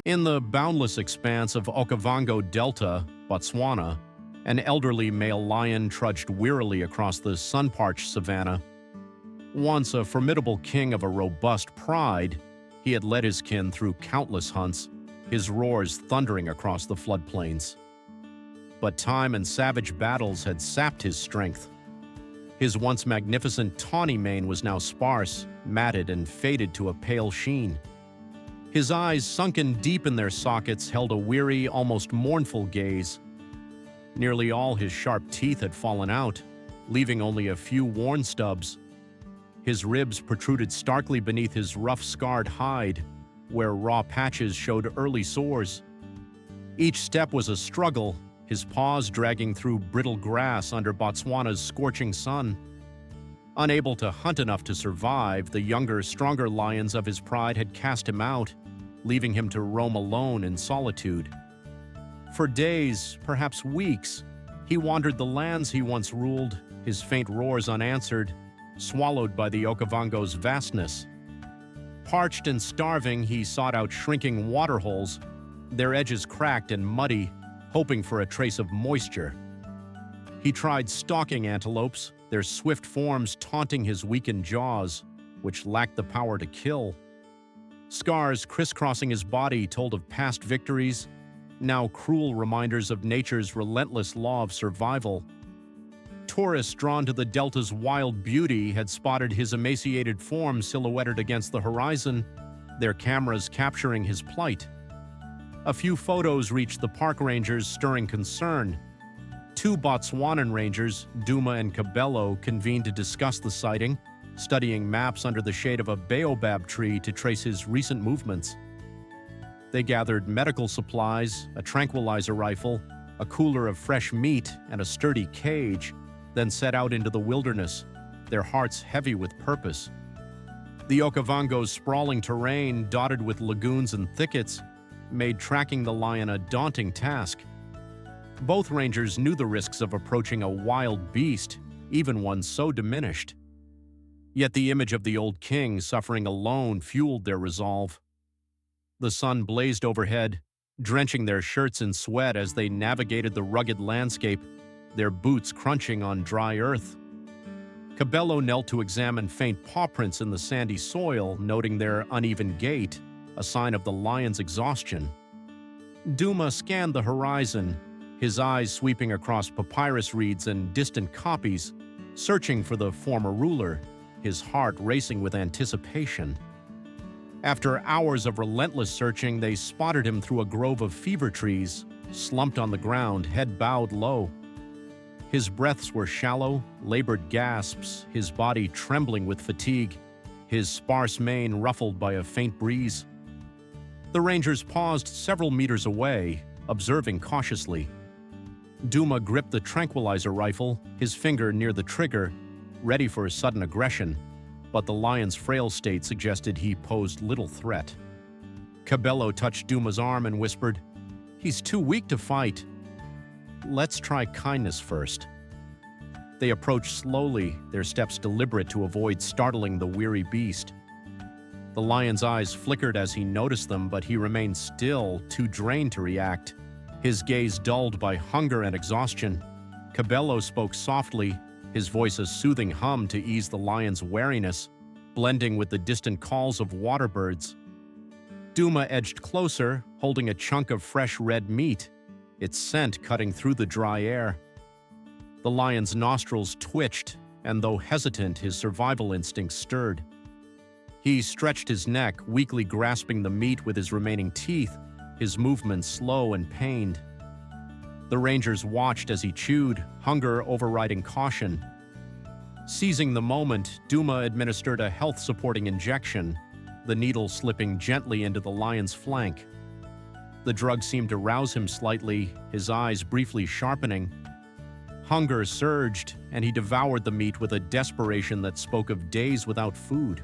In the boundless expanse of Okavango Delta, Botswana, an elderly male lion trudged wearily across the sun-parched savanna. Once a formidable king of a robust pride, he had led his kin through countless hunts, his roars thundering across the floodplains. But time and savage battles had sapped his strength. His once magnificent tawny mane was now sparse, matted, and faded to a pale sheen. His eyes, sunken deep in their sockets, held a weary, almost mournful gaze. Nearly all his sharp teeth had fallen out, leaving only a few worn stubs. His ribs protruded starkly beneath his rough, scarred hide, where raw patches showed early sores. Each step was a struggle, his paws dragging through brittle grass under Botswana's scorching sun. Unable to hunt enough to survive, the younger, stronger lions of his pride had cast him out, leaving him to roam alone in solitude. For days, perhaps weeks, he wandered the lands he once ruled, his faint roars unanswered, swallowed by the Okavango's vastness. Parched and starving, he sought out shrinking waterholes, their edges cracked and muddy, hoping for a trace of moisture. He tried stalking antelopes, their swift forms taunting his weakened jaws, which lacked the power to kill. Scars crisscrossing his body told of past victories, now cruel reminders of nature's relentless law of survival. Tourists drawn to the delta's wild beauty had spotted his emaciated form silhouetted against the horizon, their cameras capturing his plight. A few photos reached the park rangers, stirring concern. Two Botswanan rangers, Duma and Cabello, convened to discuss the sighting, studying maps under the shade of a baobab tree to trace his recent movements. They gathered medical supplies, a tranquilizer rifle, a cooler of fresh meat, and a sturdy cage, then set out into the wilderness, their hearts heavy with purpose. The Okavango's sprawling terrain, dotted with lagoons and thickets, made tracking the lion a daunting task. Both rangers knew the risks of approaching a wild beast, even one so diminished. Yet the image of the old king suffering alone fueled their resolve. The sun blazed overhead, drenching their shirts in sweat as they navigated the rugged landscape, their boots crunching on dry earth. Cabello knelt to examine faint paw prints in the sandy soil, noting their uneven gait, a sign of the lion's exhaustion. Duma scanned the horizon, his eyes sweeping across papyrus reeds and distant copies, searching for the former ruler, his heart racing with anticipation. After hours of relentless searching, they spotted him through a grove of fever trees, slumped on the ground, head bowed low. His breaths were shallow, labored gasps, his body trembling with fatigue, his sparse mane ruffled by a faint breeze. The rangers paused several meters away, observing cautiously. Duma gripped the tranquilizer rifle, his finger near the trigger, ready for a sudden aggression, but the lion's frail state suggested he posed little threat. Cabello touched Duma's arm and whispered, "He's too weak to fight. Let's try kindness first." They approached slowly, their steps deliberate to avoid startling the weary beast. The lion's eyes flickered as he noticed them, but he remained still, too drained to react, his gaze dulled by hunger and exhaustion. Cabello spoke softly, his voice a soothing hum to ease the lion's wariness, blending with the distant calls of waterbirds. Duma edged closer, holding a chunk of fresh red meat, its scent cutting through the dry air. The lion's nostrils twitched, and though hesitant, his survival instincts stirred. He stretched his neck, weakly grasping the meat with his remaining teeth, his movements slow and pained. The rangers watched as he chewed, hunger overriding caution. Seizing the moment, Duma administered a health-supporting injection, the needle slipping gently into the lion's flank. The drug seemed to rouse him slightly, his eyes briefly sharpening. Hunger surged, and he devoured the meat with a desperation that spoke of days without food.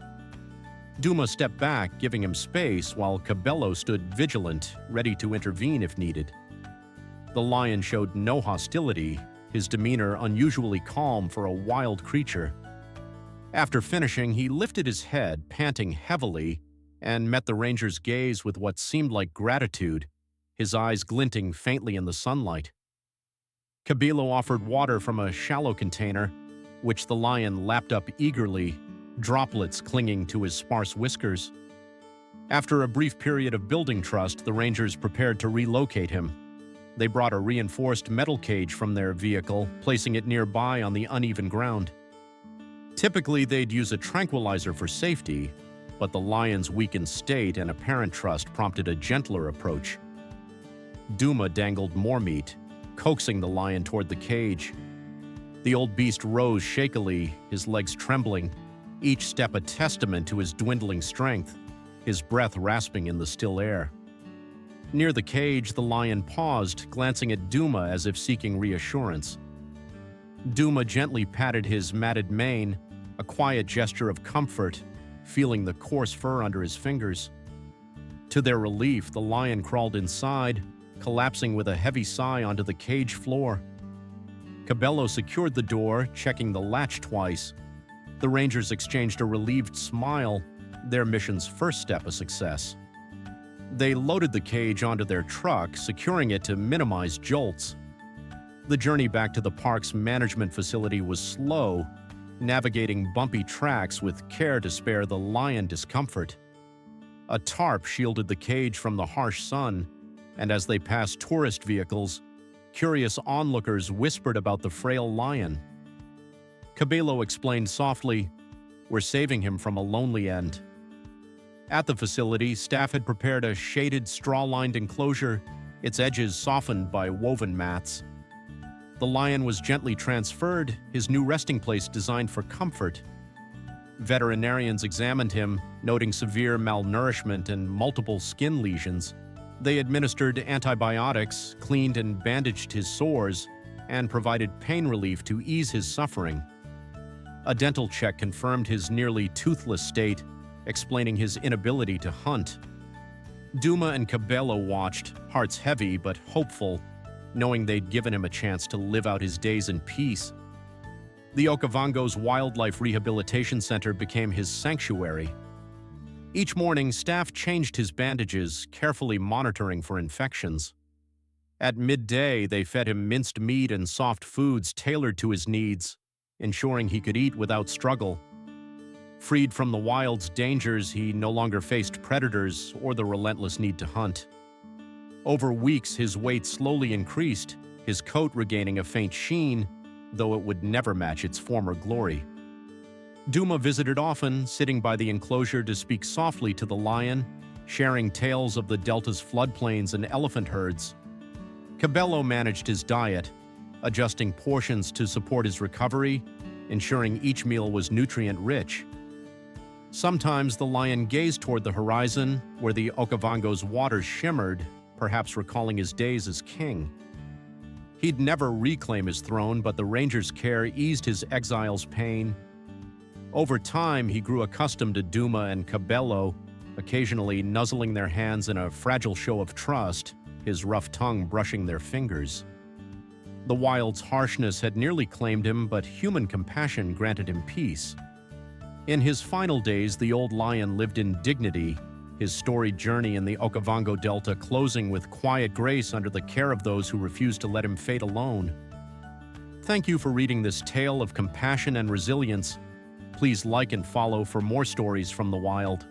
Duma stepped back, giving him space, while Cabello stood vigilant, ready to intervene if needed. The lion showed no hostility, his demeanor unusually calm for a wild creature. After finishing, he lifted his head, panting heavily, and met the ranger's gaze with what seemed like gratitude, his eyes glinting faintly in the sunlight. Cabello offered water from a shallow container, which the lion lapped up eagerly, droplets clinging to his sparse whiskers. After a brief period of building trust, the rangers prepared to relocate him. They brought a reinforced metal cage from their vehicle, placing it nearby on the uneven ground. Typically, they'd use a tranquilizer for safety, but the lion's weakened state and apparent trust prompted a gentler approach. Duma dangled more meat, coaxing the lion toward the cage. The old beast rose shakily, his legs trembling, each step a testament to his dwindling strength, his breath rasping in the still air. Near the cage, the lion paused, glancing at Duma as if seeking reassurance. Duma gently patted his matted mane, a quiet gesture of comfort, feeling the coarse fur under his fingers. To their relief, the lion crawled inside, collapsing with a heavy sigh onto the cage floor. Cabello secured the door, checking the latch twice. The rangers exchanged a relieved smile, their mission's first step a success. They loaded the cage onto their truck, securing it to minimize jolts. The journey back to the park's management facility was slow, navigating bumpy tracks with care to spare the lion discomfort. A tarp shielded the cage from the harsh sun, and as they passed tourist vehicles, curious onlookers whispered about the frail lion. Cabello explained softly, "We're saving him from a lonely end." At the facility, staff had prepared a shaded, straw-lined enclosure, its edges softened by woven mats. The lion was gently transferred, his new resting place designed for comfort. Veterinarians examined him, noting severe malnourishment and multiple skin lesions. They administered antibiotics, cleaned and bandaged his sores, and provided pain relief to ease his suffering. A dental check confirmed his nearly toothless state, explaining his inability to hunt. Duma and Cabello watched, hearts heavy but hopeful, knowing they'd given him a chance to live out his days in peace. The Okavango's Wildlife Rehabilitation Center became his sanctuary. Each morning, staff changed his bandages, carefully monitoring for infections. At midday, they fed him minced meat and soft foods tailored to his needs, ensuring he could eat without struggle. Freed from the wild's dangers, he no longer faced predators or the relentless need to hunt. Over weeks, his weight slowly increased, his coat regaining a faint sheen, though it would never match its former glory. Duma visited often, sitting by the enclosure to speak softly to the lion, sharing tales of the delta's floodplains and elephant herds. Cabello managed his diet, adjusting portions to support his recovery, ensuring each meal was nutrient-rich. Sometimes the lion gazed toward the horizon, where the Okavango's waters shimmered, perhaps recalling his days as king. He'd never reclaim his throne, but the ranger's care eased his exile's pain. Over time, he grew accustomed to Duma and Cabello, occasionally nuzzling their hands in a fragile show of trust, his rough tongue brushing their fingers. The wild's harshness had nearly claimed him, but human compassion granted him peace. In his final days, the old lion lived in dignity, his storied journey in the Okavango Delta closing with quiet grace under the care of those who refused to let him fade alone. Thank you for reading this tale of compassion and resilience. Please like and follow for more stories from the wild.